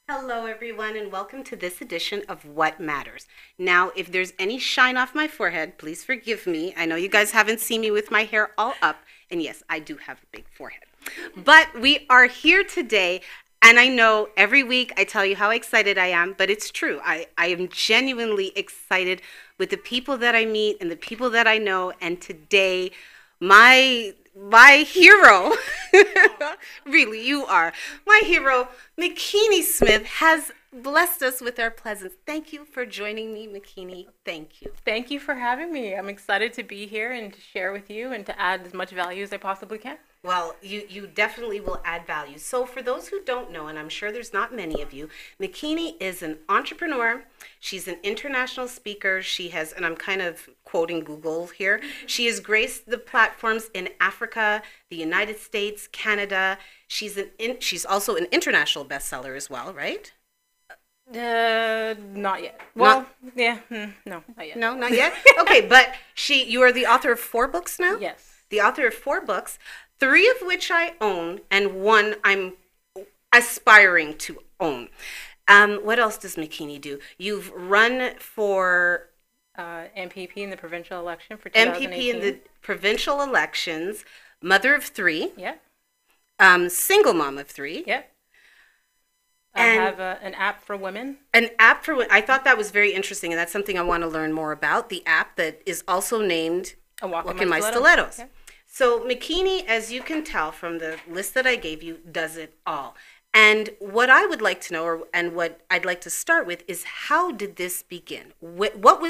Hello, everyone, and welcome to this edition of What Matters. Now, if there's any shine off my forehead, please forgive me. I know you guys haven't seen me with my hair all up, and yes, I do have a big forehead. But we are here today, and I know every week I tell you how excited I am, but it's true. I am genuinely excited with the people that I meet and the people that I know, and today, my hero, really, you are my hero. Makini Smith has blessed us with our presence. Thank you for joining me, Makini. Thank you. Thank you for having me. I'm excited to be here and to share with you and to add as much value as I possibly can. Well, you definitely will add value. So for those who don't know, and I'm sure there's not many of you, Makini is an entrepreneur. She's an international speaker. She has, and I'm kind of quoting Google here, she has graced the platforms in Africa, the United States, Canada. She's also an international bestseller as well, right? Not yet. Well, Not, yeah, no, not yet. no, not yet. Okay, but you are the author of 4 books now? Yes. The author of 4 books, 3 of which I own, and 1 I'm aspiring to own. What else does Makini do? You've run for MPP in the provincial election for MPP 2018. in the provincial elections, mother of 3, Yeah, single mom of 3. yeah. I And have an app for women. an app for, I thought that was very interesting, and that's something I want to learn more about. The app that is also named A Walk Walk In In My My Stilettos. Stilettos. So Makini, as you can tell from the list that I gave you, does it all. And what I would like to know, and what I'd like to start with, is how did this begin?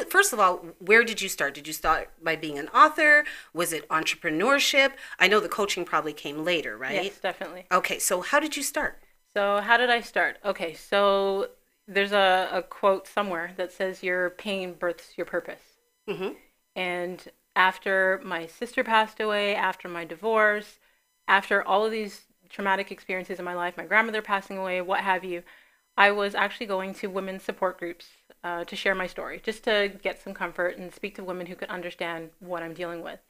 First of all, where did you start? Did you start by being an author? Was it entrepreneurship? I know the coaching probably came later, right? Yes, definitely. Okay, so how did you start? So how did I start? Okay, so there's a quote somewhere that says your pain births your purpose. Mm-hmm. And after my sister passed away, after my divorce, after all of these traumatic experiences in my life, my grandmother passing away, what have you, I was actually going to women's support groups to share my story, just to get some comfort and speak to women who could understand what I'm dealing with.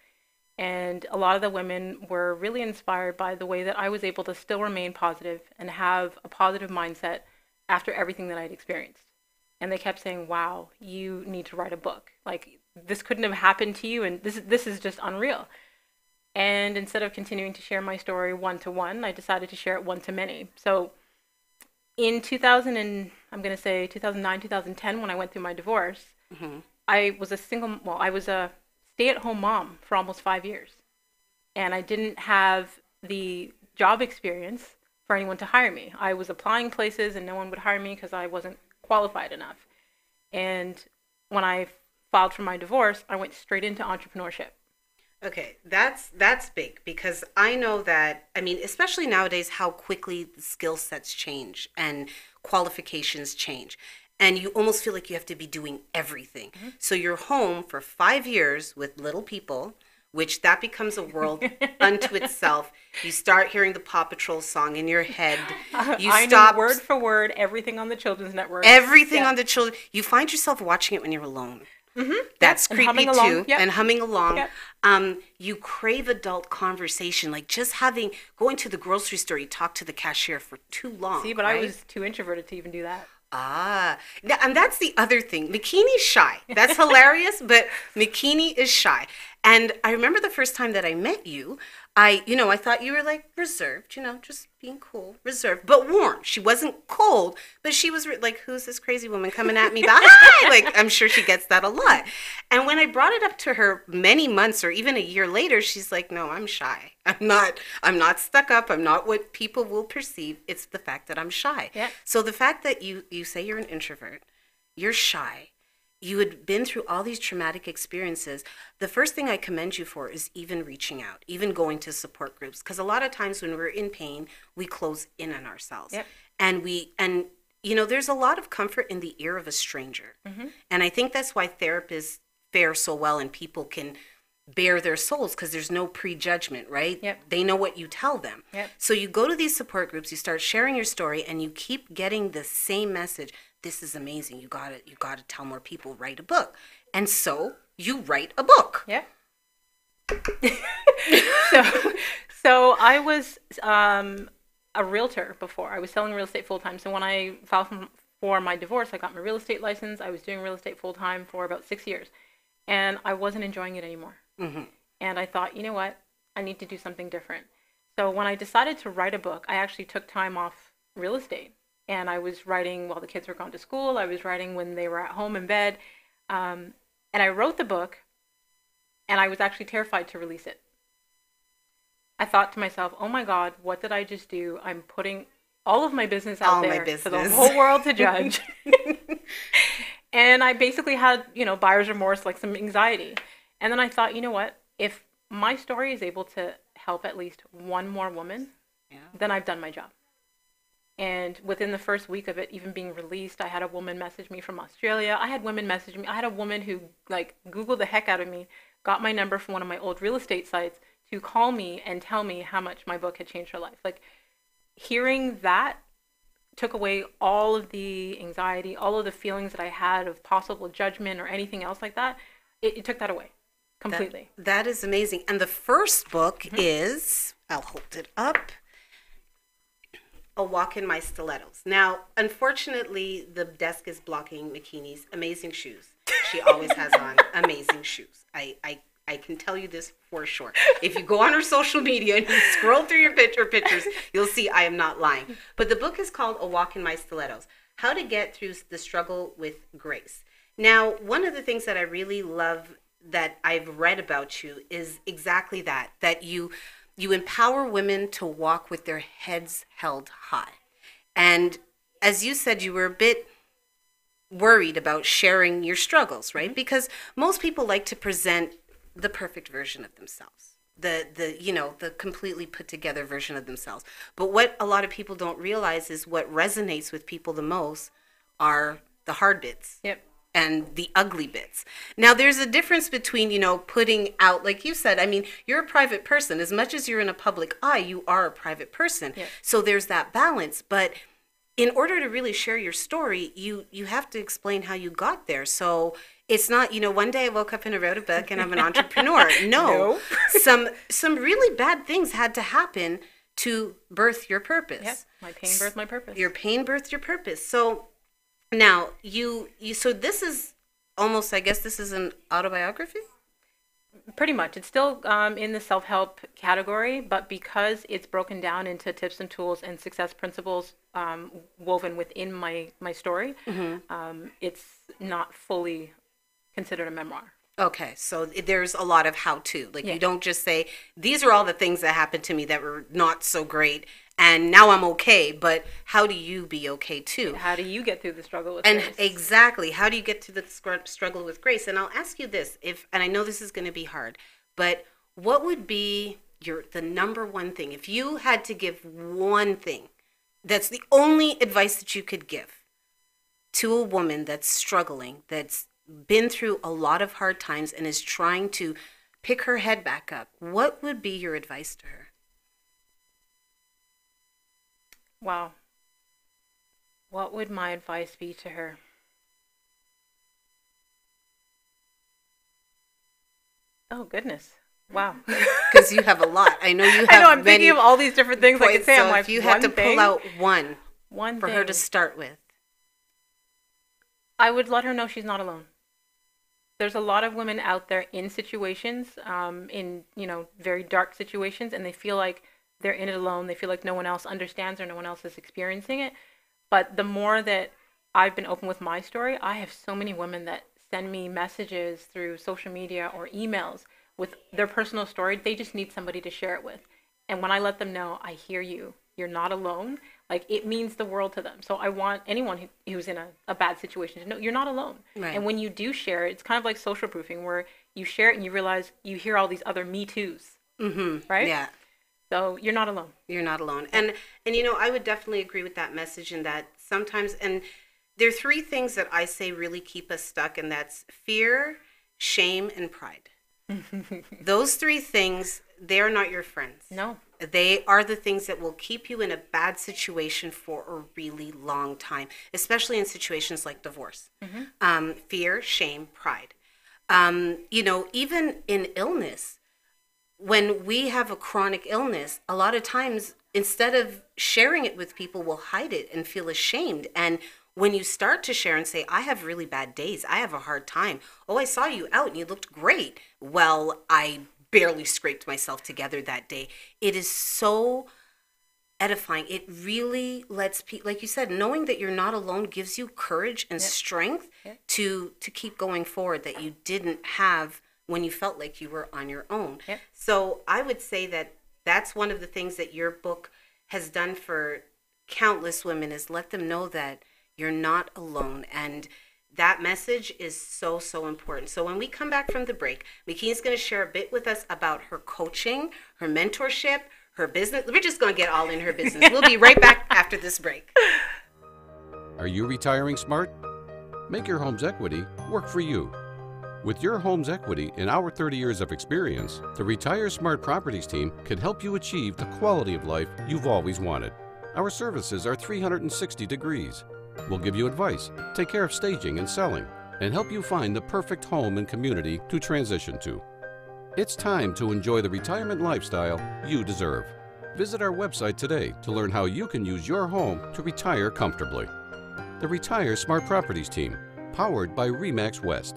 And a lot of the women were really inspired by the way that I was able to still remain positive and have a positive mindset after everything that I'd experienced. And they kept saying, wow, you need to write a book. Like, this couldn't have happened to you, and this is just unreal. And instead of continuing to share my story one to one, I decided to share it one to many. So in 2000 and I'm going to say 2009, 2010, when I went through my divorce, Mm-hmm. I was a stay-at-home mom for almost 5 years. And I didn't have the job experience for anyone to hire me. I was applying places and no one would hire me because I wasn't qualified enough. And when I filed for my divorce, I went straight into entrepreneurship. Okay, that's big because I know that, I mean, especially nowadays, how quickly the skill sets change and qualifications change. And you almost feel like you have to be doing everything. Mm-hmm. So you're home for 5 years with little people, which that becomes a world unto itself. You start hearing the Paw Patrol song in your head. You I stop know word for word everything on the children's network. everything Yeah. on the children. You find yourself watching it when you're alone. Mm-hmm. That's And creepy humming too, along. Yep. and humming along. Yep. You crave adult conversation, like just going to the grocery store. You talk to the cashier for too long. See, but right? I was too introverted to even do that. And that's the other thing. Makini's shy. That's hilarious, but Makini is shy. And I remember the first time that I met you, I thought you were like reserved, just being cool, reserved, but warm. She wasn't cold, but she was like, who's this crazy woman coming at me? Hi! Like, I'm sure she gets that a lot. And when I brought it up to her many months or even a year later, she's like, no, I'm shy. I'm not stuck up. I'm not what people will perceive. It's the fact that I'm shy. Yeah. So the fact that you say you're an introvert, you're shy, you had been through all these traumatic experiences. The first thing I commend you for is even reaching out, even going to support groups. Because a lot of times when we're in pain, we close in on ourselves. Yep. And there's a lot of comfort in the ear of a stranger. Mm-hmm. And I think that's why therapists fare so well and people can bare their souls because there's no prejudgment, right? Yep. They know what you tell them. Yep. So you go to these support groups, you start sharing your story, and you keep getting the same message. This is amazing. You gotta tell more people, write a book. And so you write a book. Yeah. so I was a realtor before. I was selling real estate full time. So when I filed for my divorce, I got my real estate license. I was doing real estate full time for about 6 years, and I wasn't enjoying it anymore. Mm-hmm. And I thought, you know what? I need to do something different. So when I decided to write a book, I actually took time off real estate. And I was writing while the kids were gone to school. I was writing when they were at home in bed. And I wrote the book, and I was actually terrified to release it. I thought to myself, oh my God, what did I just do? I'm putting all of my business out there for the whole world to judge. And I basically had, buyer's remorse, like some anxiety. And then I thought, you know what? If my story is able to help at least one more woman, then I've done my job. And within the first week of it even being released, I had a woman message me from Australia. I had women message me. I had a woman who Googled the heck out of me, got my number from one of my old real estate sites to call me and tell me how much my book had changed her life. Hearing that took away all of the anxiety, all of the feelings that I had of possible judgment or anything else like that. It took that away. Completely. That is amazing. And the first book is, I'll hold it up, A Walk In My Stilettos. Now, unfortunately, the desk is blocking Makini's amazing shoes. She always has on amazing shoes. I can tell you this for sure. If you go on her social media and you scroll through your pictures, you'll see I am not lying. But the book is called A Walk In My Stilettos, How to Get Through the Struggle with Grace. Now, one of the things that I really love that I've read about you is exactly that you empower women to walk with their heads held high. And as you said, you were a bit worried about sharing your struggles, right? Because most people like to present the perfect version of themselves, the completely put together version of themselves. But what a lot of people don't realize is what resonates with people the most are the hard bits. Yep. And the ugly bits. Now, there's a difference between, putting out, like you said, I mean, you're a private person. As much as you're in a public eye, you are a private person. Yeah. So there's that balance. But in order to really share your story, you have to explain how you got there. So it's not, one day I woke up and I wrote a book and I'm an entrepreneur. No. Some really bad things had to happen to birth your purpose. Yep. My pain birthed my purpose. Your pain birthed your purpose. So now, so this is almost, I guess this is an autobiography? Pretty much. It's still in the self-help category, but because it's broken down into tips and tools and success principles woven within my story, it's not fully considered a memoir. Okay, so there's a lot of how-to. You don't just say, these are all the things that happened to me that were not so great, and now I'm okay, but how do you be okay too? How do you get through the struggle with grace? And exactly, how do you get to the struggle with grace? And I'll ask you this, and I know this is going to be hard, but what would be the number one thing, if you had to give one thing, that's the only advice that you could give to a woman that's struggling, that's been through a lot of hard times and is trying to pick her head back up, what would be your advice to her? Wow. What would my advice be to her? Oh, goodness. Wow. Because you have a lot. I know you have I know, I'm thinking of all these different things I could say. So if you had to pull out one for her to start with. I would let her know she's not alone. There's a lot of women out there in situations, in very dark situations, and they feel like they're in it alone. They feel like no one else understands or no one else is experiencing it. But the more that I've been open with my story, I have so many women that send me messages through social media or emails with their personal story. They just need somebody to share it with. And when I let them know, I hear you, you're not alone, it means the world to them. So I want anyone who's in a bad situation to know you're not alone. Right. And when you do share it, it's kind of like social proofing, where you share it and you realize you hear all these other Me Too's. Mm-hmm. Right? Yeah. So you're not alone. You're not alone. And I would definitely agree with that message, and that sometimes, and there are three things that I say really keep us stuck, and that's fear, shame, and pride. Those three things, they are not your friends. No. They are the things that will keep you in a bad situation for a really long time, especially in situations like divorce. Mm-hmm. Fear, shame, pride. Even in illness, when we have a chronic illness, a lot of times instead of sharing it with people, will hide it and feel ashamed. And when you start to share and say, I have really bad days, I have a hard time. Oh, I saw you out and you looked great. Well, I barely scraped myself together that day. It is so edifying. It really lets people, like you said, knowing that you're not alone gives you courage and strength to keep going forward that you didn't have when you felt like you were on your own. So I would say that that's one of the things that your book has done for countless women, is let them know that you're not alone. And that message is so, so important. So when we come back from the break, Makini's going to share a bit with us about her coaching, her mentorship, her business. We're just going to get all in her business. We'll be right back after this break. Are you retiring smart? Make your home's equity work for you. With your home's equity and our 30 years of experience, the Retire Smart Properties team can help you achieve the quality of life you've always wanted. Our services are 360 degrees. We'll give you advice, take care of staging and selling, and help you find the perfect home and community to transition to. It's time to enjoy the retirement lifestyle you deserve. Visit our website today to learn how you can use your home to retire comfortably. The Retire Smart Properties team, powered by RE/MAX West.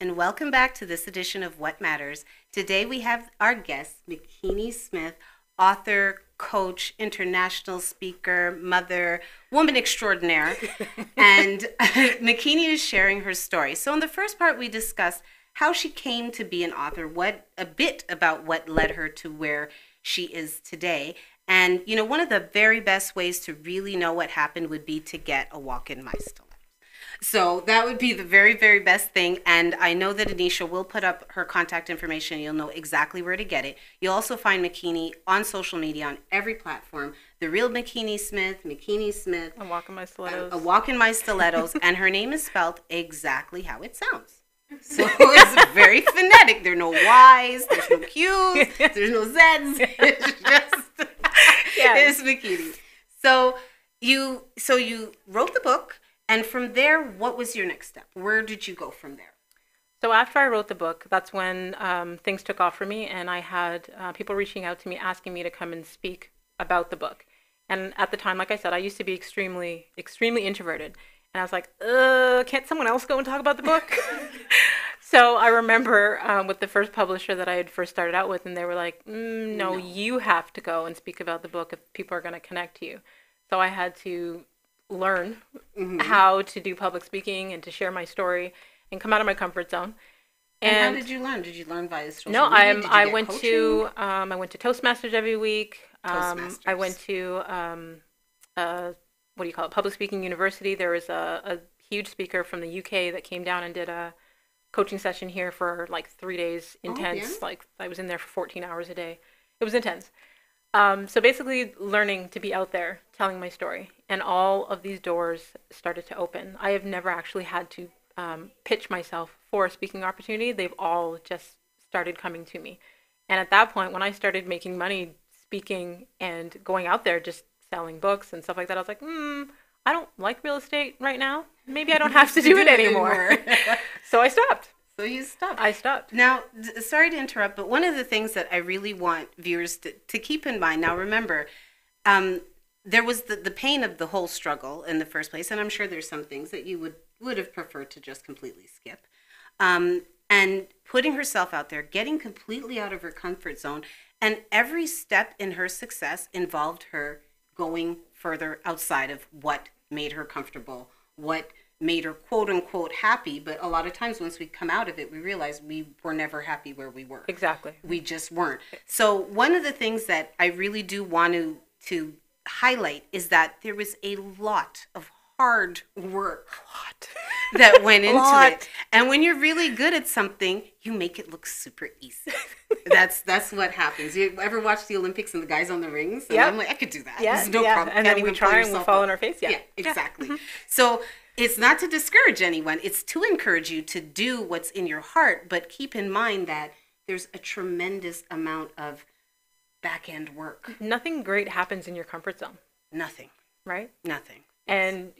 And welcome back to this edition of What Matters. Today we have our guest, Makini Smith, author, coach, international speaker, mother, woman extraordinaire. And Makini is sharing her story. So in the first part, we discussed how she came to be an author, a bit about what led her to where she is today. And, you know, one of the very best ways to really know what happened would be to get a Walk In My Stilettos. So that would be the very, very best thing. And I know that Anisha will put up her contact information. You'll know exactly where to get it. You'll also find Makini on social media on every platform. The Real Makini Smith, Makini Smith. A Walk In My Stilettos. A Walk In My Stilettos. And her name is spelled exactly how it sounds. So it's very phonetic. There are no Y's, there's no Q's, there's no Z's. It's just, it's Makini. So you wrote the book. And from there, what was your next step? Where did you go from there? So after I wrote the book, that's when things took off for me, and I had people reaching out to me asking me to come and speak about the book. And at the time, like I said, I used to be extremely, extremely introverted. And I was like, can't someone else go and talk about the book? So I remember with the first publisher that I had first started out with, and they were like, no, you have to go and speak about the book if people are going to connect to you. So I had to learn how to do public speaking and to share my story and come out of my comfort zone. And how did you learn? Did you learn via social media? I went to Toastmasters every week. I went to Public Speaking University. There was a huge speaker from the UK that came down and did a coaching session here for like 3 days, intense. Oh, yeah? Like I was in there for 14 hours a day. It was intense. So basically learning to be out there, telling my story, and all of these doors started to open. I have never actually had to pitch myself for a speaking opportunity. They've all just started coming to me. And at that point, when I started making money speaking and going out there, just selling books and stuff like that, I was like, I don't like real estate right now. Maybe I don't have to do it anymore. So I stopped. So you stopped. I stopped. Now, sorry to interrupt, but one of the things that I really want viewers to keep in mind, now remember, there was the pain of the whole struggle in the first place, and I'm sure there's some things that you would have preferred to just completely skip. And putting herself out there, getting completely out of her comfort zone, and every step in her success involved her going further outside of what made her comfortable, what made her quote unquote happy, but a lot of times once we come out of it, we realize we were never happy where we were. Exactly. We just weren't. So one of the things that I really do want to highlight is that there was a lot of hard work that went into it. And when you're really good at something, you make it look super easy. That's what happens. You ever watch the Olympics and the guys on the rings? And I'm like, I could do that. Yeah, There's no problem. And then we try and we fall on our face. Yeah, exactly. So it's not to discourage anyone. It's to encourage you to do what's in your heart, but keep in mind that there's a tremendous amount of back end work. Nothing great happens in your comfort zone. Nothing. Right? Nothing. And,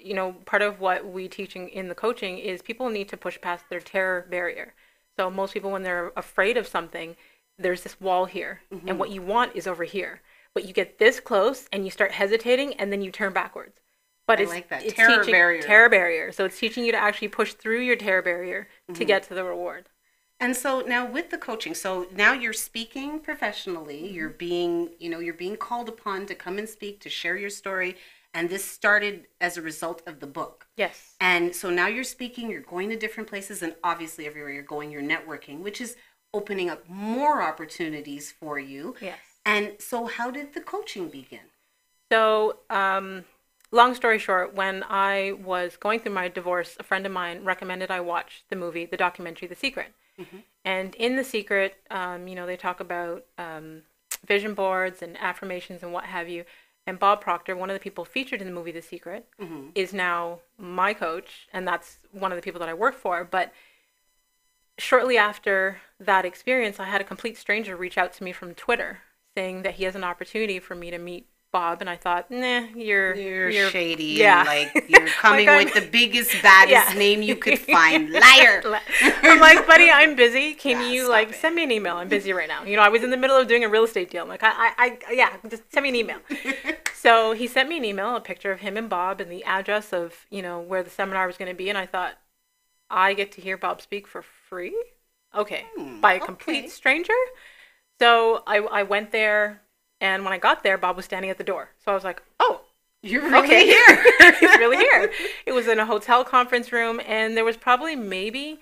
part of what we teach in the coaching is people need to push past their terror barrier. So most people, when they're afraid of something, there's this wall here. And what you want is over here. But you get this close and you start hesitating and then you turn backwards. But I it's like that. It's Terror teaching barrier. Terror barrier. So it's teaching you to actually push through your terror barrier to get to the reward. And so now with the coaching, so now you're speaking professionally, you're being called upon to come and speak, to share your story. And this started as a result of the book. Yes. And so now you're speaking, you're going to different places, and obviously everywhere you're going, you're networking, which is opening up more opportunities for you. Yes. And so how did the coaching begin? So, long story short, when I was going through my divorce, a friend of mine recommended I watch the documentary, The Secret. And in The Secret, they talk about vision boards and affirmations and what have you. And Bob Proctor, one of the people featured in the movie The Secret, is now my coach, and that's one of the people that I work for. But shortly after that experience, I had a complete stranger reach out to me from Twitter saying that he has an opportunity for me to meet Bob, and I thought, nah, you're shady. Yeah. And you're coming with the biggest, baddest name you could find. Liar. I'm like, buddy, I'm busy. Can you stop send me an email? I'm busy right now. I was in the middle of doing a real estate deal. I'm like, just send me an email. So he sent me an email, a picture of him and Bob and the address of, where the seminar was going to be. And I thought, I get to hear Bob speak for free? Okay. By a complete stranger? So I went there. And when I got there, Bob was standing at the door. So I was like, oh, you're really here. He's really here. It was in a hotel conference room, and there was probably maybe,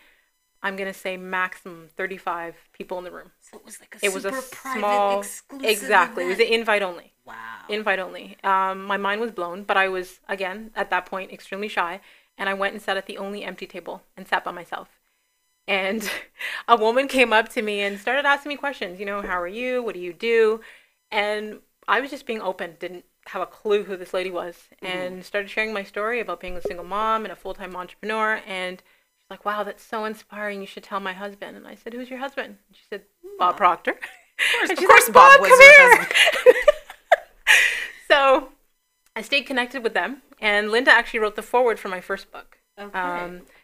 I'm going to say maximum 35 people in the room. So it was like a super private, exclusive exactly. event. It was an invite only. Wow. Invite only. My mind was blown, but I was, again, at that point, extremely shy. And I went and sat at the only empty table and sat by myself. And a woman came up to me and started asking me questions. How are you? What do you do? And I was just being open, didn't have a clue who this lady was, and started sharing my story about being a single mom and a full-time entrepreneur. And she's like, wow, that's so inspiring. You should tell my husband. And I said, who's your husband? And she said, Bob Proctor. Of course, Bob was your husband. So I stayed connected with them. And Linda actually wrote the foreword for my first book,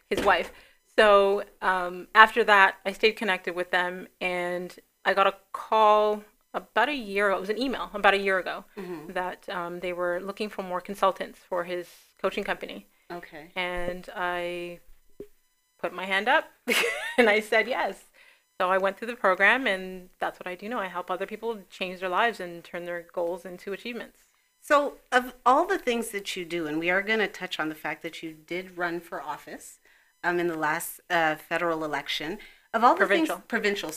his wife. So after that, I stayed connected with them, and I got a call about a year ago. It was an email about a year ago that they were looking for more consultants for his coaching company. Okay. And I put my hand up and I said yes. So I went through the program, and that's what I do now. I help other people change their lives and turn their goals into achievements. So of all the things that you do, and we are going to touch on the fact that you did run for office in the last federal election. Of all the provincial,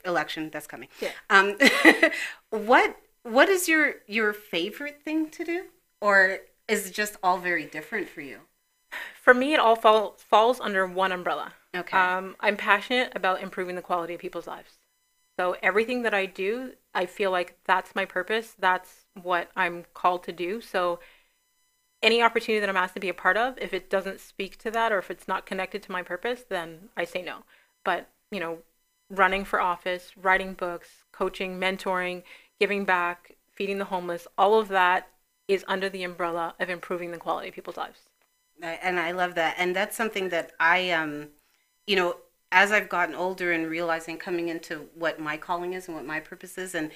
election that's coming. Yeah. What is your favorite thing to do, or is it just all very different for you? For me, it all falls under one umbrella. Okay. I'm passionate about improving the quality of people's lives. So everything that I do, I feel like that's my purpose. That's what I'm called to do. So any opportunity that I'm asked to be a part of, if it doesn't speak to that or if it's not connected to my purpose, then I say no. But running for office, writing books, coaching, mentoring, giving back, feeding the homeless, all of that is under the umbrella of improving the quality of people's lives. And I love that. And that's something that I, as I've gotten older and realizing coming into what my calling is and what my purpose is. And,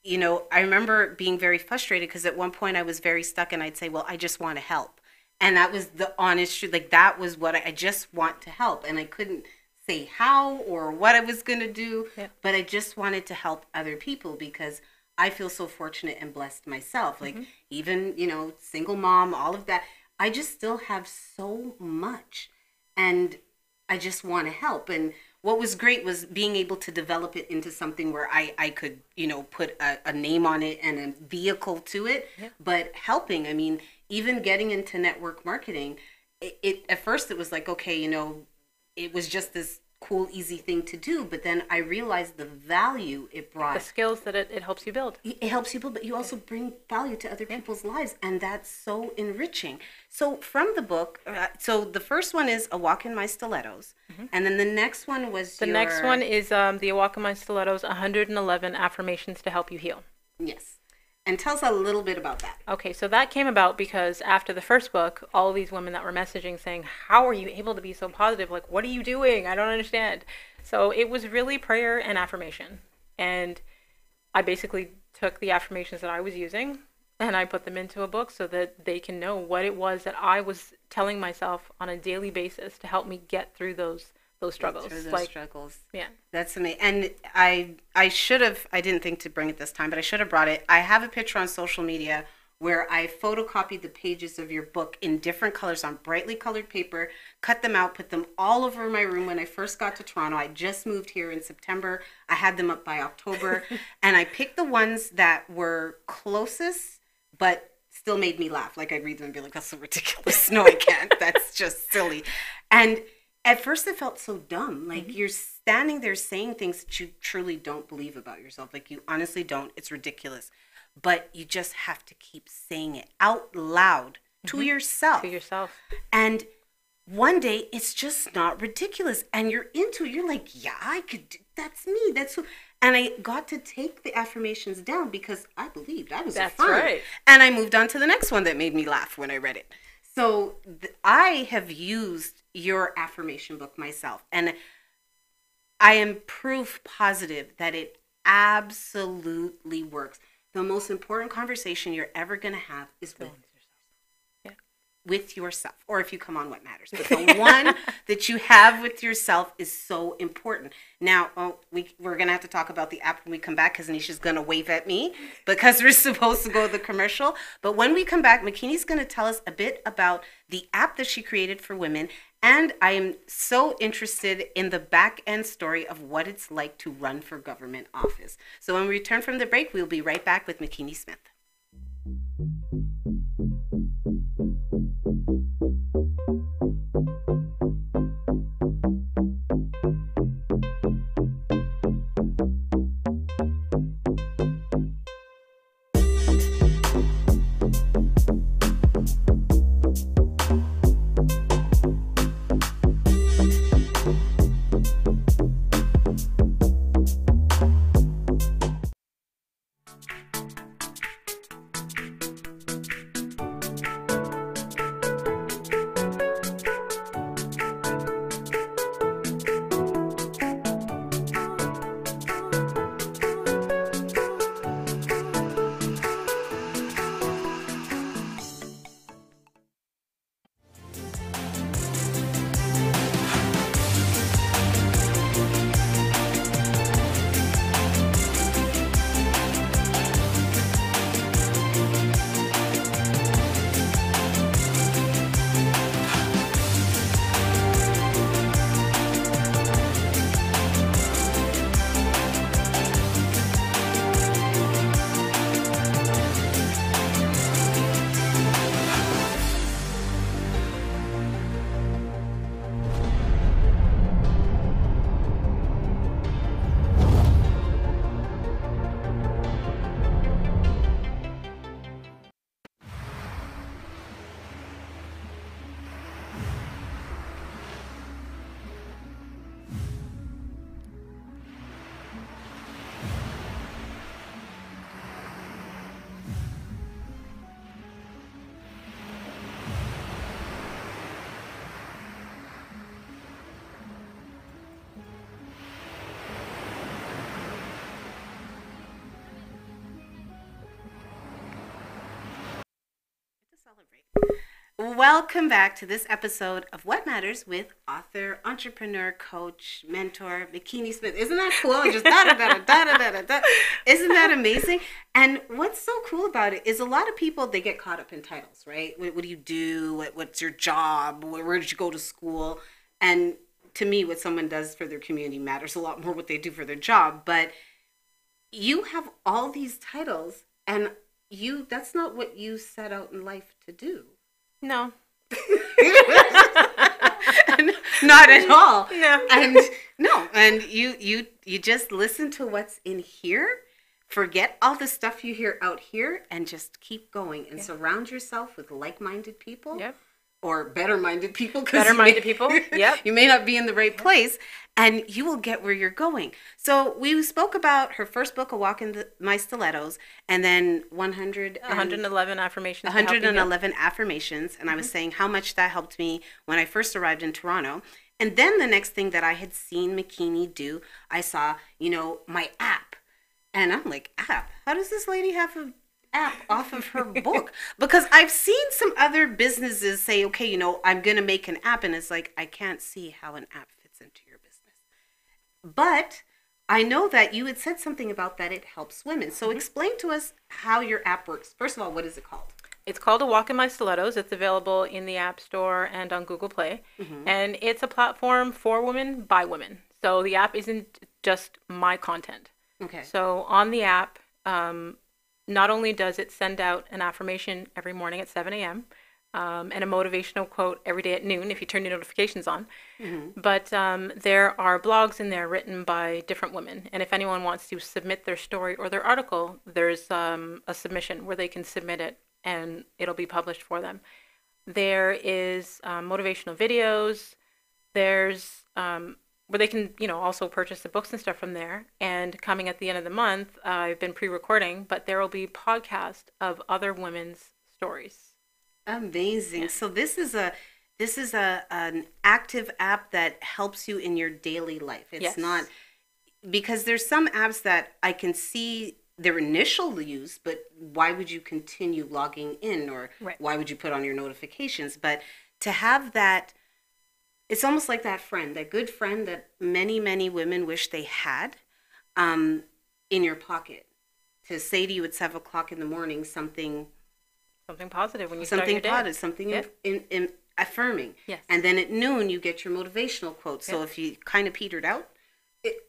I remember being very frustrated because at one point I was very stuck and I'd say, well, I just want to help. And that was the honest truth. Like that was what I just want to help. And I couldn't say how or what I was going to do, but I just wanted to help other people because I feel so fortunate and blessed myself. Like even, single mom, all of that. I just still have so much, and I just want to help. And what was great was being able to develop it into something where I could, put a name on it and a vehicle to it. Yeah. But helping, I mean, even getting into network marketing, it at first it was like, okay, it was just this cool, easy thing to do. But then I realized the value it brought. The skills that it helps you build. It helps you build, but you also bring value to other people's lives. And that's so enriching. So from the book, so the first one is A Walk in My Stilettos. And then the next one was The next one is the Walk in My Stilettos, 111 Affirmations to Help You Heal. Yes. And tell us a little bit about that. Okay, so that came about because after the first book, all of these women that were messaging saying, how are you able to be so positive? Like, what are you doing? I don't understand. So it was really prayer and affirmation. And I basically took the affirmations that I was using and I put them into a book so that they can know what it was that I was telling myself on a daily basis to help me get through those struggles. Through those struggles. Yeah. That's amazing. And I should have, I didn't think to bring it this time, but I should have brought it. I have a picture on social media where I photocopied the pages of your book in different colors on brightly colored paper, cut them out, put them all over my room when I first got to Toronto. I just moved here in September. I had them up by October. And I picked the ones that were closest, but still made me laugh. Like I'd read them and be like, that's so ridiculous. No, I can't. That's just silly. And at first it felt so dumb. Like you're standing there saying things that you truly don't believe about yourself. Like you honestly don't. It's ridiculous. But you just have to keep saying it out loud to yourself. To yourself. And one day it's just not ridiculous. And you're into it. You're like, yeah, I could do, that's me. That's who. And I got to take the affirmations down because I believed I was That's fun. right. And I moved on to the next one that made me laugh when I read it. So I have used your affirmation book myself, and I am proof positive that it absolutely works. The most important conversation you're ever going to have is with yourself, or if you come on What Matters. But the one that you have with yourself is so important. Now, we're going to have to talk about the app when we come back because Anisha's going to wave at me because we're supposed to go to the commercial. But when we come back, Makini's going to tell us a bit about the app that she created for women. And I am so interested in the back end story of what it's like to run for government office. So when we return from the break, we'll be right back with Makini Smith. Welcome back to this episode of What Matters with author, entrepreneur, coach, mentor, Makini Smith. Isn't that cool? Just da da da da da da da da. Isn't that amazing? And what's so cool about it is a lot of people, they get caught up in titles, right? What do you do? What's your job? Where did you go to school? And to me, what someone does for their community matters a lot more what they do for their job. But you have all these titles, and that's not what you set out in life to do. No. Not at all. No. And you just listen to what's in here, forget all the stuff you hear out here, and just keep going and surround yourself with like-minded people. Yep. Or better-minded people. Better-minded people. Yep. You may not be in the right place, and you will get where you're going. So we spoke about her first book, A Walk In My Stilettos, and then 111 affirmations. 111 affirmations, and I was saying how much that helped me when I first arrived in Toronto. And then the next thing that I had seen Makini do, I saw, my app. And I'm like, app? How does this lady have an app off of her book? Because I've seen some other businesses say, okay, I'm going to make an app, and it's like, I can't see how an app fits into your business. But I know that you had said something about that it helps women. So explain to us how your app works. First of all, what is it called? It's called A Walk In My Stilettos. It's available in the App Store and on Google Play. And it's a platform for women by women. So the app isn't just my content. Okay. So on the app, not only does it send out an affirmation every morning at 7 a.m., and a motivational quote every day at noon if you turn your notifications on, but there are blogs in there written by different women. And if anyone wants to submit their story or their article, there's a submission where they can submit it and it'll be published for them. There is motivational videos. There's where they can, also purchase the books and stuff from there. And coming at the end of the month, I've been pre-recording, but there will be podcasts of other women's stories. Amazing. Yeah. So this is an active app that helps you in your daily life. It's not, because there's some apps that I can see their initial use, but why would you continue logging in, or why would you put on your notifications? But to have that, it's almost like that good friend that many, many women wish they had, in your pocket, to say to you at 7 o'clock in the morning something positive when you start your day. Something affirming. Yes. And then at noon you get your motivational quote. So if you kind of petered out,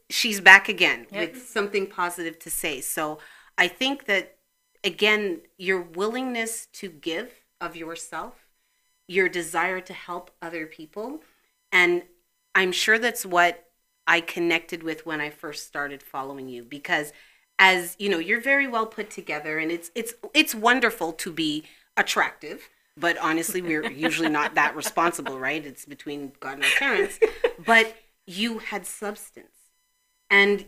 she's back again with something positive to say. So I think that, again, your willingness to give of yourself, your desire to help other people, and I'm sure that's what I connected with when I first started following you, because as you're very well put together, and it's wonderful to be attractive, but honestly, we're usually not that responsible, right? It's between God and our parents. But you had substance, and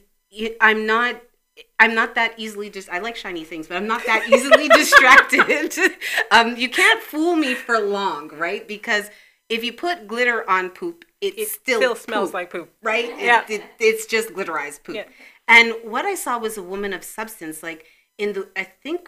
I'm not that easily I like shiny things, but I'm not that easily distracted. You can't fool me for long, right? Because if you put glitter on poop, it still smells like poop, right? Yeah. It's just glitterized poop. Yeah. And what I saw was a woman of substance, like I think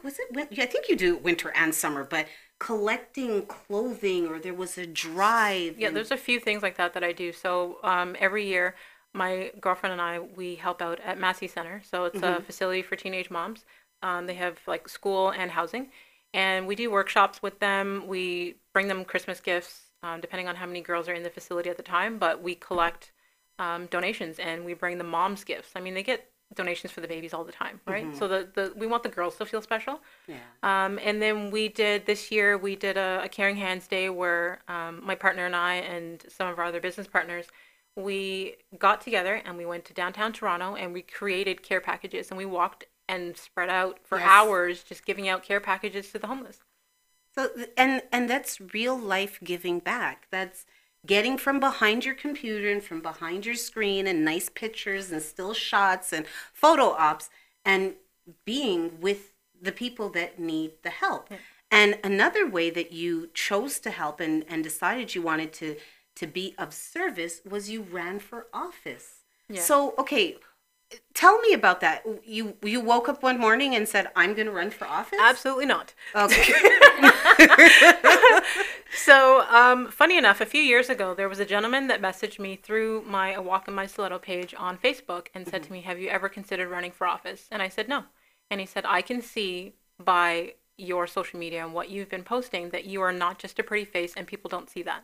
you do winter and summer, but collecting clothing, or there was a drive. Yeah, there's a few things like that I do. So every year, my girlfriend and I, we help out at Massey Center. So it's a facility for teenage moms. They have like school and housing. And we do workshops with them. We bring them Christmas gifts, depending on how many girls are in the facility at the time. But we collect donations, and we bring the moms gifts. I mean, they get donations for the babies all the time, right? So we want the girls to feel special. Yeah. And then this year we did a Caring Hands Day where my partner and I and some of our other business partners, we got together and we went to downtown Toronto and we created care packages, and we walked and spread out for hours just giving out care packages to the homeless. So and that's real life giving back. That's getting from behind your computer and from behind your screen and nice pictures and still shots and photo ops, and being with the people that need the help. Yeah. And another way that you chose to help and decided you wanted to be of service was you ran for office. Yeah. So, okay, Tell me about that. You woke up one morning and said, I'm going to run for office? Absolutely not. Okay. So, funny enough, a few years ago, there was a gentleman that messaged me through my Walk In My Stiletto page on Facebook and said to me, have you ever considered running for office? And I said, no. And he said, I can see by your social media and what you've been posting that you are not just a pretty face and people don't see that.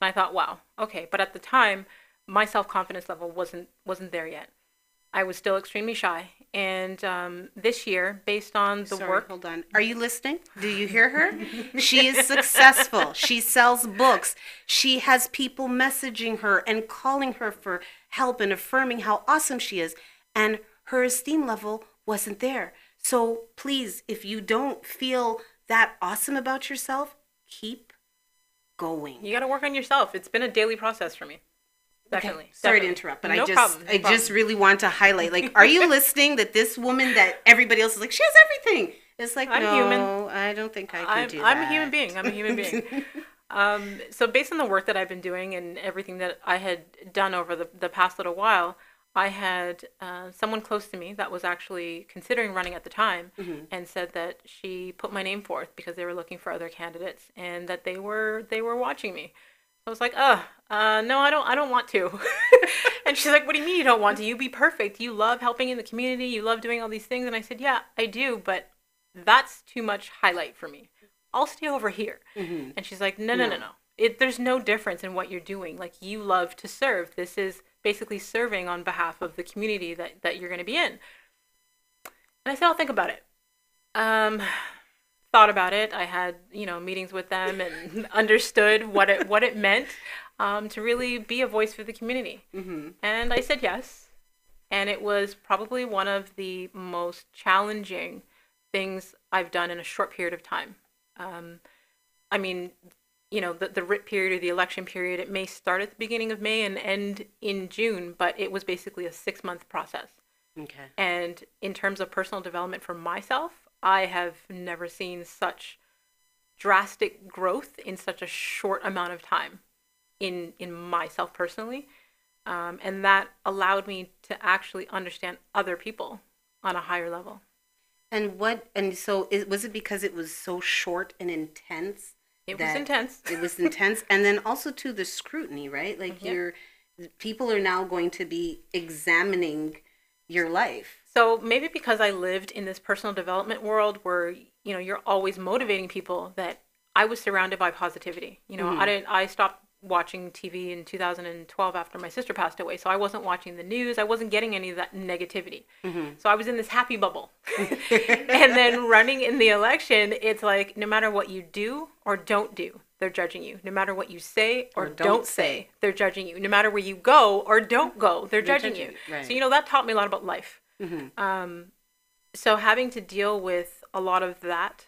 And I thought, wow, okay. But at the time, my self-confidence level wasn't there yet. I was still extremely shy. And this year, based on the work... Hold on. Are you listening? Do you hear her? She is successful. She sells books. She has people messaging her and calling her for help and affirming how awesome she is. And her esteem level wasn't there. So please, if you don't feel that awesome about yourself, keep going. You got to work on yourself. It's been a daily process for me. Definitely. Okay. Sorry definitely. to interrupt, but No I problem. just really want to highlight, like, are you listening that this woman that everybody else is like, she has everything. It's like, I'm no, human. I don't think I can do that. I'm a human being. I'm a human being. So based on the work that I've been doing and everything that I had done over the past little while, I had someone close to me that was actually considering running at the time and said that she put my name forth because they were looking for other candidates and that they were watching me. I was like, no, I don't want to. And she's like, what do you mean you don't want to? You be perfect. You love helping in the community. You love doing all these things. And I said, yeah, I do, but that's too much highlight for me. I'll stay over here. And she's like, no. There's no difference in what you're doing. Like, you love to serve. This is basically serving on behalf of the community that you're going to be in. And I said, I'll think about it. Thought about it. I had, meetings with them and understood what it meant to really be a voice for the community. And I said yes. And it was probably one of the most challenging things I've done in a short period of time. I mean, the RIT period or the election period, it may start at the beginning of May and end in June, but it was basically a 6-month process. Okay. And in terms of personal development for myself, I have never seen such drastic growth in such a short amount of time in myself personally. And that allowed me to actually understand other people on a higher level. So was it because it was so short and intense? It was intense. It was intense. And then also to the scrutiny, right? Like people are now going to be examining your life. So maybe because I lived in this personal development world where, you're always motivating people, that I was surrounded by positivity. I stopped watching TV in 2012 after my sister passed away. So I wasn't watching the news. I wasn't getting any of that negativity. So I was in this happy bubble. And then running in the election, it's like, no matter what you do or don't do, they're judging you. No matter what you say or don't say, they're judging you. No matter where you go or don't go, they're judging you. Right. So, that taught me a lot about life. So having to deal with a lot of that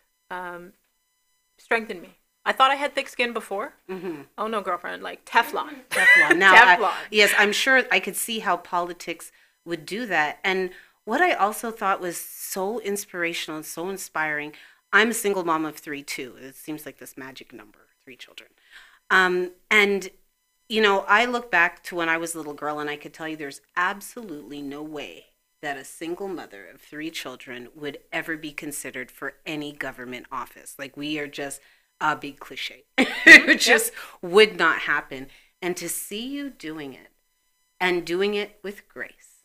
strengthened me. I thought I had thick skin before. Oh no, girlfriend, like Teflon. Now, Teflon. Yes, I'm sure I could see how politics would do that. And what I also thought was so inspirational and so inspiring, I'm a single mom of 3 too. It seems like this magic number, 3 children. And I look back to when I was a little girl and I could tell you there's absolutely no way that a single mother of 3 children would ever be considered for any government office. Like, we are just a big cliche. It just would not happen. And to see you doing it and doing it with grace,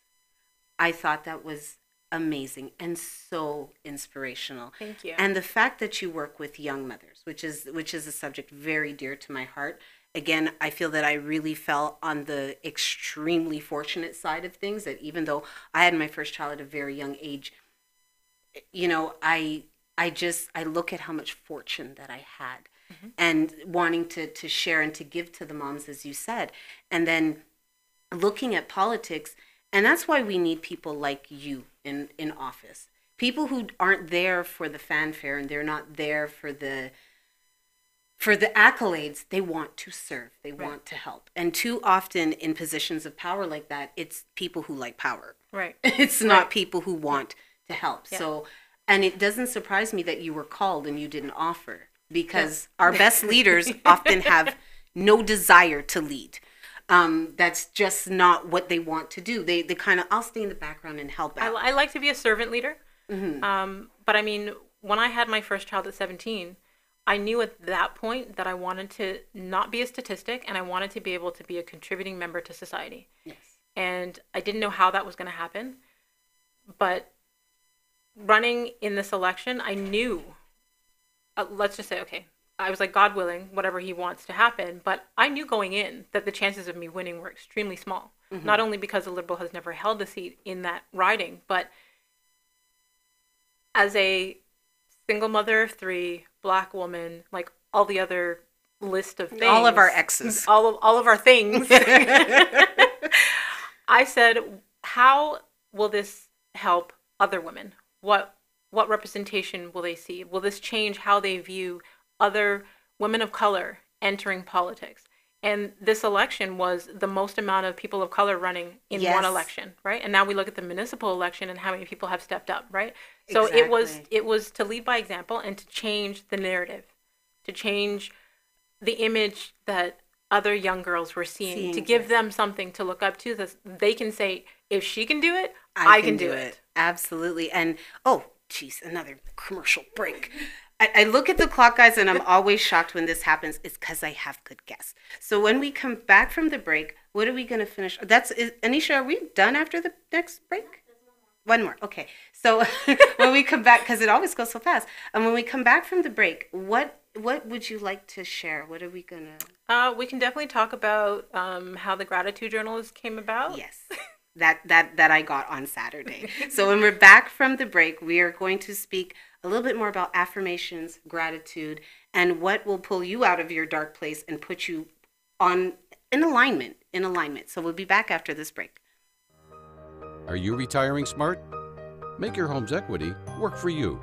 I thought that was amazing and so inspirational. Thank you. And the fact that you work with young mothers, which is a subject very dear to my heart. Again, I feel that I really fell on the extremely fortunate side of things, that even though I had my first child at a very young age, I look at how much fortune that I had and wanting to share and to give to the moms, as you said, and then looking at politics. And that's why we need people like you in office, people who aren't there for the fanfare and they're not there for the accolades. They want to serve. They want to help. And too often in positions of power like that, it's people who like power. Right. It's not people who want to help. Yeah. So, and it doesn't surprise me that you were called and you didn't offer, because our best leaders often have no desire to lead. That's just not what they want to do. They kind of, I'll stay in the background and help out. I like to be a servant leader. Mm-hmm. But I mean, when I had my first child at 17, I knew at that point that I wanted to not be a statistic, and I wanted to be able to be a contributing member to society. Yes. And I didn't know how that was going to happen. But running in this election, I knew, let's just say, okay, I was like, God willing, whatever he wants to happen. But I knew going in that the chances of me winning were extremely small. Mm-hmm. Not only because the Liberal has never held a seat in that riding, but as a single mother of 3, Black woman, like all the other list of things. All of our exes. All of our things. I said, how will this help other women? What representation will they see? Will this change how they view other women of color entering politics? And this election was the most amount of people of color running in one election, right? And now we look at the municipal election and how many people have stepped up, right? So Exactly. it was to lead by example and to change the narrative, to change the image that other young girls were seeing to give them something to look up to. That they can say, if she can do it, I can do it. Absolutely. And, oh, geez, another commercial break. I look at the clock, guys, and I'm always shocked when this happens. It's because I have good guests. So when we come back from the break, what are we going to finish? Anisha, are we done after the next break? One more. Okay. So when we come back, because it always goes so fast. And when we come back from the break, what would you like to share? What are we going to... we can definitely talk about how the gratitude journals came about. Yes. That I got on Saturday. So when we're back from the break, we are going to speak a little bit more about affirmations, gratitude, and what will pull you out of your dark place and put you in alignment. So we'll be back after this break. Are you retiring smart? Make your home's equity work for you.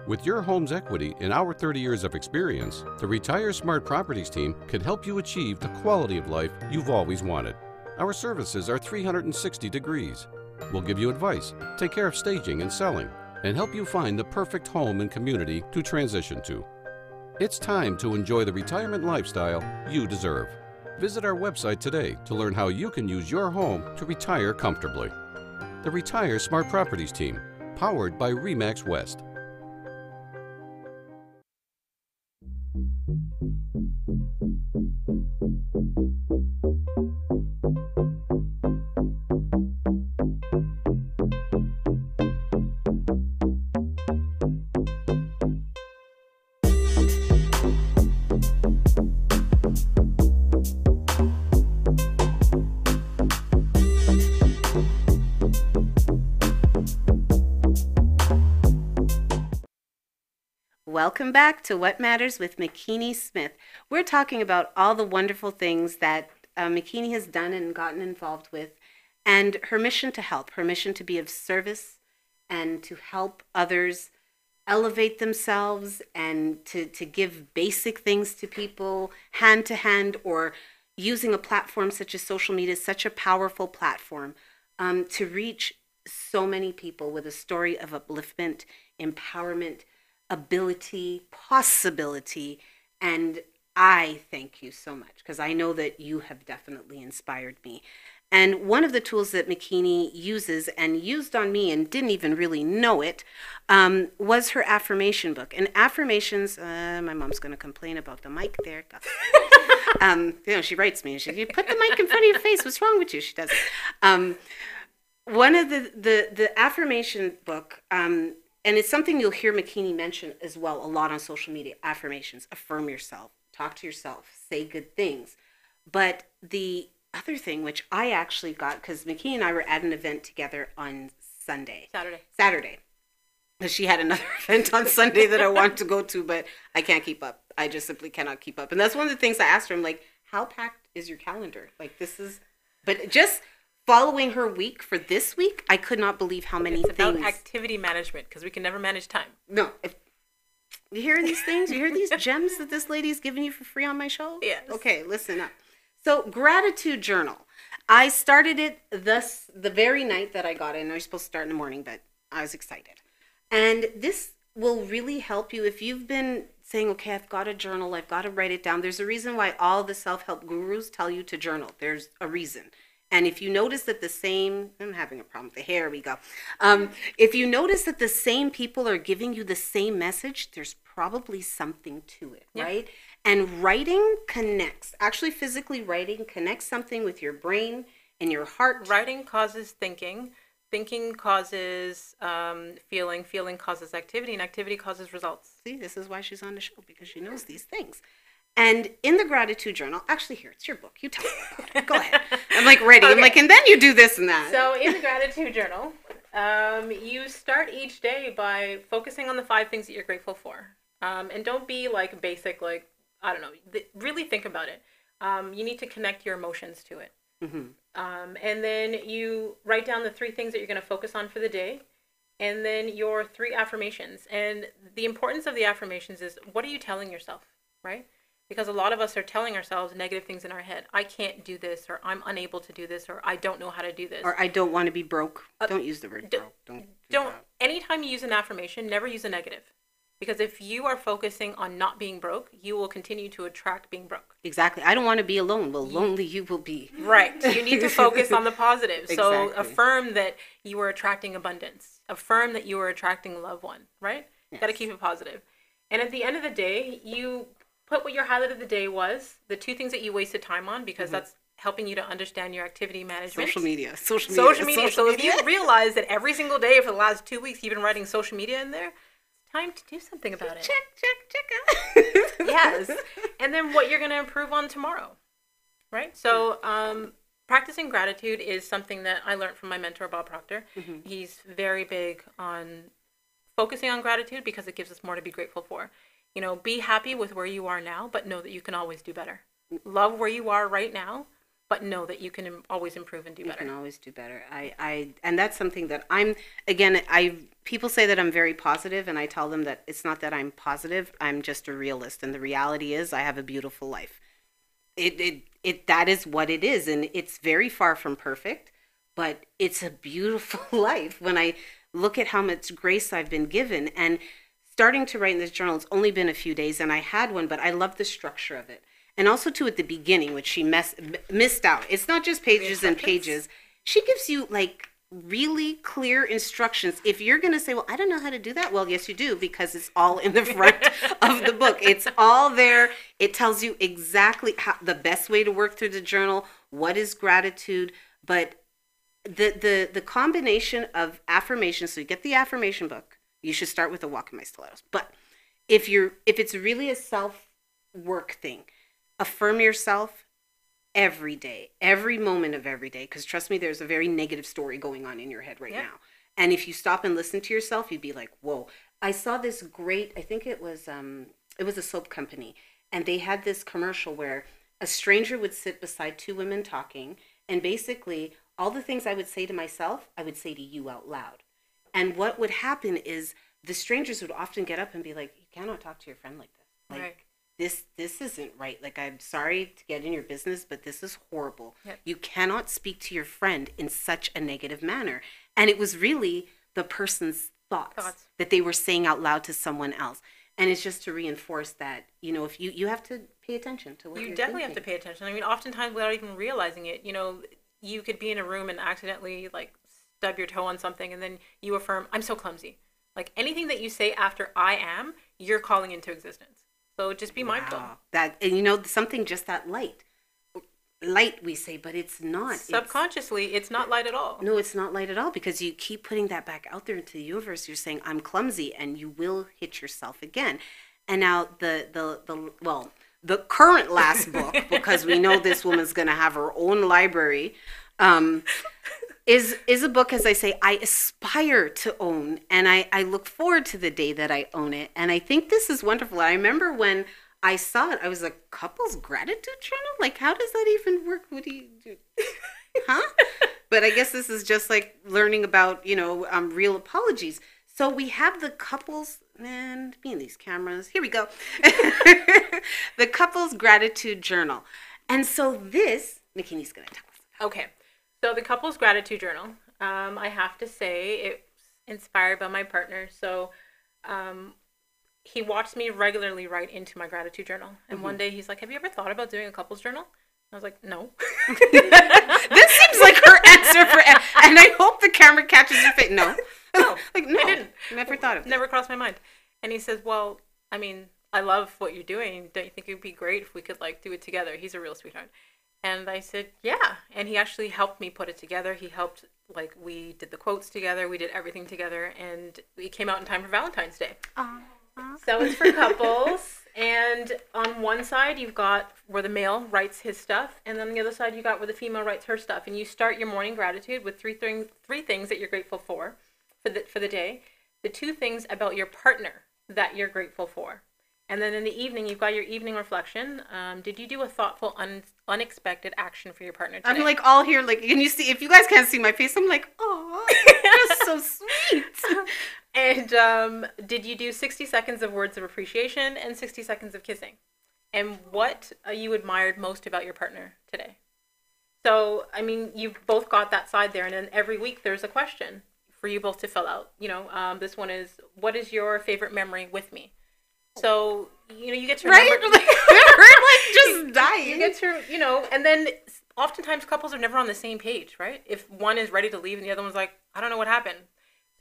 With your home's equity and our 30 years of experience, the Retire Smart Properties team can help you achieve the quality of life you've always wanted. Our services are 360 degrees. We'll give you advice, take care of staging and selling, and help you find the perfect home and community to transition to. It's time to enjoy the retirement lifestyle you deserve. Visit our website today to learn how you can use your home to retire comfortably. The Retire Smart Properties team, powered by RE/MAX West. Welcome back to What Matters with Makini Smith. We're talking about all the wonderful things that Makini has done and gotten involved with, and her mission to help, her mission to be of service and to help others elevate themselves and to give basic things to people hand to hand, or using a platform such as social media, such a powerful platform to reach so many people with a story of upliftment, empowerment, ability, possibility, and I thank you so much because I know that you have definitely inspired me. And one of the tools that Makini uses and used on me and didn't even really know it was her affirmation book. And affirmations, my mom's going to complain about the mic there. She writes me, you put the mic in front of your face. What's wrong with you? She does. One of the affirmation book, and it's something you'll hear Makini mention as well a lot on social media, affirmations, affirm yourself, talk to yourself, say good things. But the other thing, which I actually got, because Makini and I were at an event together on Saturday. Because she had another event on Sunday that I want to go to, but I can't keep up. I just simply cannot keep up. And that's one of the things I asked her. I'm like, how packed is your calendar? Like, but just following her week for this week, I could not believe how many things. It's about activity management, because we can never manage time. No. You hear these things? You hear these gems that this lady's giving you for free on my show? Yes. Okay, listen up. So, gratitude journal. I started it the very night that I got it. And I was supposed to start in the morning, but I was excited. And this will really help you if you've been saying, okay, I've got to journal, I've got to write it down. There's a reason why all the self-help gurus tell you to journal. There's a reason. And if you notice that I'm having a problem with the hair, we go. If you notice that the same people are giving you the same message, there's probably something to it, right? And writing connects. Actually, physically writing connects something with your brain and your heart. Writing causes thinking. Thinking causes feeling. Feeling causes activity. And activity causes results. See, this is why she's on the show, because she knows these things. And in the gratitude journal, actually here, it's your book. You tell me about it. Go ahead. I'm like ready. Okay. I'm like, and then you do this and that. So in the gratitude journal, you start each day by focusing on the 5 things that you're grateful for. And don't be like basic, like, I don't know, really think about it. You need to connect your emotions to it. Mm-hmm. And then you write down the 3 things that you're going to focus on for the day. And then your 3 affirmations. And the importance of the affirmations is, what are you telling yourself, right? Because a lot of us are telling ourselves negative things in our head. I can't do this, or I'm unable to do this, or I don't know how to do this. Or I don't want to be broke. Don't use the word broke. Don't. Anytime you use an affirmation, never use a negative. Because if you are focusing on not being broke, you will continue to attract being broke. Exactly. I don't want to be alone. Well, lonely you will be. Right. You need to focus on the positive. Exactly. So affirm that you are attracting abundance. Affirm that you are attracting a loved one, right? Yes. Got to keep it positive. And at the end of the day, you put what your highlight of the day was, the 2 things that you wasted time on, because that's helping you to understand your activity management. Social media. So if you realize that every single day for the last 2 weeks you've been writing social media in there, it's time to do something about it. Check. Yes. And then what you're going to improve on tomorrow, right? So practicing gratitude is something that I learned from my mentor, Bob Proctor. Mm-hmm. He's very big on focusing on gratitude because it gives us more to be grateful for. You know, be happy with where you are now, but know that you can always do better. Love where you are right now, but know that you can always improve and do better. You can always do better. And that's something that people say that I'm very positive, and I tell them that it's not that I'm positive. I'm just a realist, and the reality is I have a beautiful life. That is what it is, and it's very far from perfect, but it's a beautiful life when I look at how much grace I've been given. And starting to write in this journal, it's only been a few days, and I had one, but I love the structure of it. And also, too, at the beginning, which she missed out. It's not just pages and pages. She gives you, like, really clear instructions. If you're going to say, well, I don't know how to do that. Well, yes, you do, because it's all in the front of the book. It's all there. It tells you exactly how the best way to work through the journal, what is gratitude, but the combination of affirmations. So you get the affirmation book. You should start with the Walk In My Stilettos. But if it's really a self-work thing, affirm yourself every day, every moment of every day. Because trust me, there's a very negative story going on in your head right now. And if you stop and listen to yourself, you'd be like, whoa. I saw this great, I think it was a soap company. And they had this commercial where a stranger would sit beside 2 women talking. And basically, all the things I would say to myself, I would say to you out loud. And what would happen is the strangers would often get up and be like, you cannot talk to your friend like this. Like, right. This isn't right. Like, I'm sorry to get in your business, but this is horrible. Yep. You cannot speak to your friend in such a negative manner. And it was really the person's thoughts that they were saying out loud to someone else. And it's just to reinforce that, you know, if you have to pay attention to what you're definitely thinking. Have to pay attention. I mean, oftentimes without even realizing it, you know, you could be in a room and accidentally, like, stub your toe on something, and then you affirm, I'm so clumsy. Like, anything that you say after I am, you're calling into existence. So just be mindful. That, and you know, something just that light we say, but it's not. Subconsciously, it's not light at all. No, it's not light at all, because you keep putting that back out there into the universe. You're saying, I'm clumsy, and you will hit yourself again. And now the current last book, because we know this woman's going to have her own library, is a book, as I say, I aspire to own, and I look forward to the day that I own it. And I think this is wonderful. I remember when I saw it, I was like, couples gratitude journal? Like, how does that even work? What do you do? Huh? But I guess this is just like learning about, you know, real apologies. So we have the couples, man, me and these cameras. Here we go. The couples gratitude journal. And so this, Makini's going to tell us. Okay. So the couples gratitude journal, I have to say, it's inspired by my partner. So he watched me regularly write into my gratitude journal. And one day he's like, have you ever thought about doing a couples journal? I was like, no. This seems like her answer for, and I hope the camera catches your face. No. No, Like, no. I didn't. Never thought of that. Never crossed my mind. And he says, well, I mean, I love what you're doing. Don't you think it would be great if we could like do it together? He's a real sweetheart. And I said, yeah. And he actually helped me put it together. He helped, like, we did the quotes together. We did everything together. And it came out in time for Valentine's Day. So it's for couples. And on one side, you've got where the male writes his stuff. And then on the other side, you got where the female writes her stuff. And you start your morning gratitude with three things that you're grateful for the day. The 2 things about your partner that you're grateful for. And then in the evening, you've got your evening reflection. Did you do a thoughtful, unexpected action for your partner today? I'm like all here, like, can you see, if you guys can't see my face, I'm like, oh, you're so sweet. And did you do 60 seconds of words of appreciation and 60 seconds of kissing? And what you admired most about your partner today? So, I mean, you've both got that side there. And then every week there's a question for you both to fill out. You know, this one is, what is your favorite memory with me? So, you know, you get to remember. Right? Like, we're like just dying. You get to, you know, and then oftentimes couples are never on the same page, right? If one is ready to leave and the other one's like, I don't know what happened.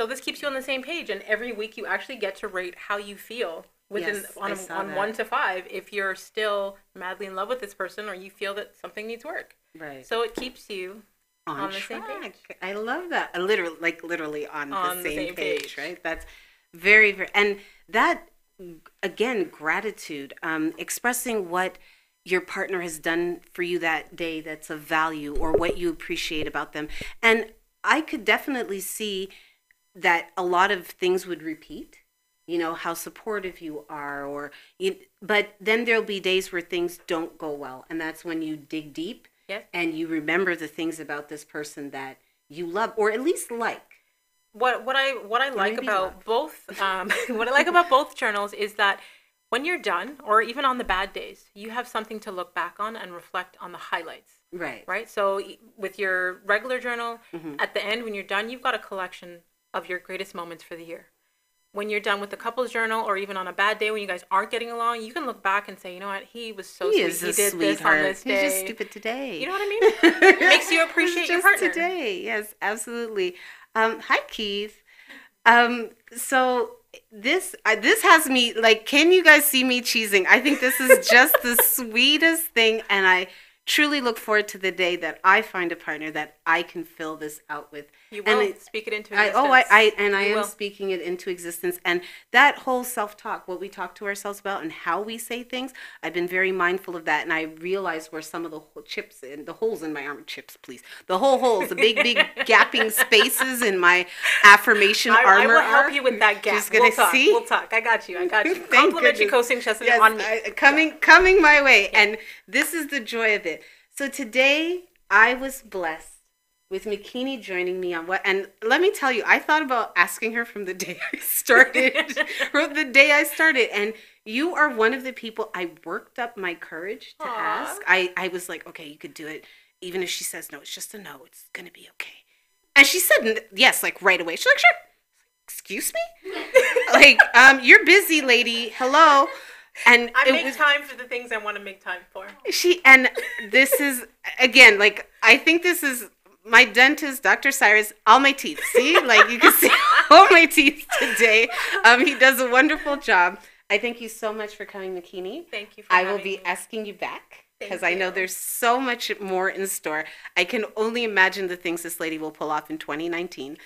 So this keeps you on the same page. And every week you actually get to rate how you feel within on 1 to 5 if you're still madly in love with this person or you feel that something needs work. Right. So it keeps you on the track. same page. I love that. Literally on the same page, right? That's very, very, and that, again, gratitude, expressing what your partner has done for you that day that's of value or what you appreciate about them. And I could definitely see that a lot of things would repeat, you know, how supportive you are, but then there'll be days where things don't go well. And that's when you dig deep. Yes. And you remember the things about this person that you love, or at least like. What I like about both what I like about both journals is that when you're done, or even on the bad days, you have something to look back on and reflect on the highlights. Right. Right. So with your regular journal, at the end when you're done, you've got a collection of your greatest moments for the year. When you're done with the couples journal, or even on a bad day when you guys aren't getting along, you can look back and say, you know what, he was so sweet. He did this on this day. He's just stupid today. You know what I mean? It makes you appreciate your partner. Just today, yes, absolutely. Hi, Keith. So this has me like, can you guys see me cheesing? I think this is just the sweetest thing, and I truly look forward to the day that I find a partner that I can fill this out with. You will speak it into existence. I am speaking it into existence. And that whole self-talk, what we talk to ourselves about and how we say things, I've been very mindful of that. And I realized where some of the chips and the holes in my armor, chips, please, the whole holes, the big gapping spaces in my affirmation armor. I will help you with that gap. Just gonna see. We'll talk. I got you. Complimentary coaching session on me. Coming my way. Yeah. And this is the joy of it. So today I was blessed with Makini joining me on what, and let me tell you, I thought about asking her from the day I started, and you are one of the people I worked up my courage to ask. I was like, okay, you could do it, even if she says no, it's just a no, it's gonna be okay. And she said yes, like right away. She's like, sure. Excuse me? Like, you're busy, lady. Hello. And I make time for the things I want to make time for. And this is, again, like, I think this is my dentist, Dr. Cyrus, all my teeth. See? Like, you can see all my teeth today. He does a wonderful job. I thank you so much for coming, Makini. Thank you for having me. I will be asking you back because I know there's so much more in store. I can only imagine the things this lady will pull off in 2019.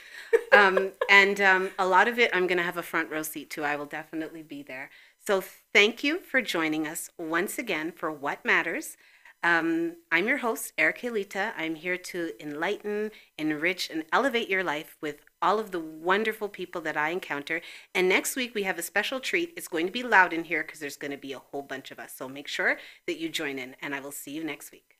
And a lot of it, I'm going to have a front row seat to. I will definitely be there. So thank you for joining us once again for What Matters. I'm your host, Erica Lita. I'm here to enlighten, enrich, and elevate your life with all of the wonderful people that I encounter. And next week we have a special treat. It's going to be loud in here because there's going to be a whole bunch of us. So make sure that you join in, and I will see you next week.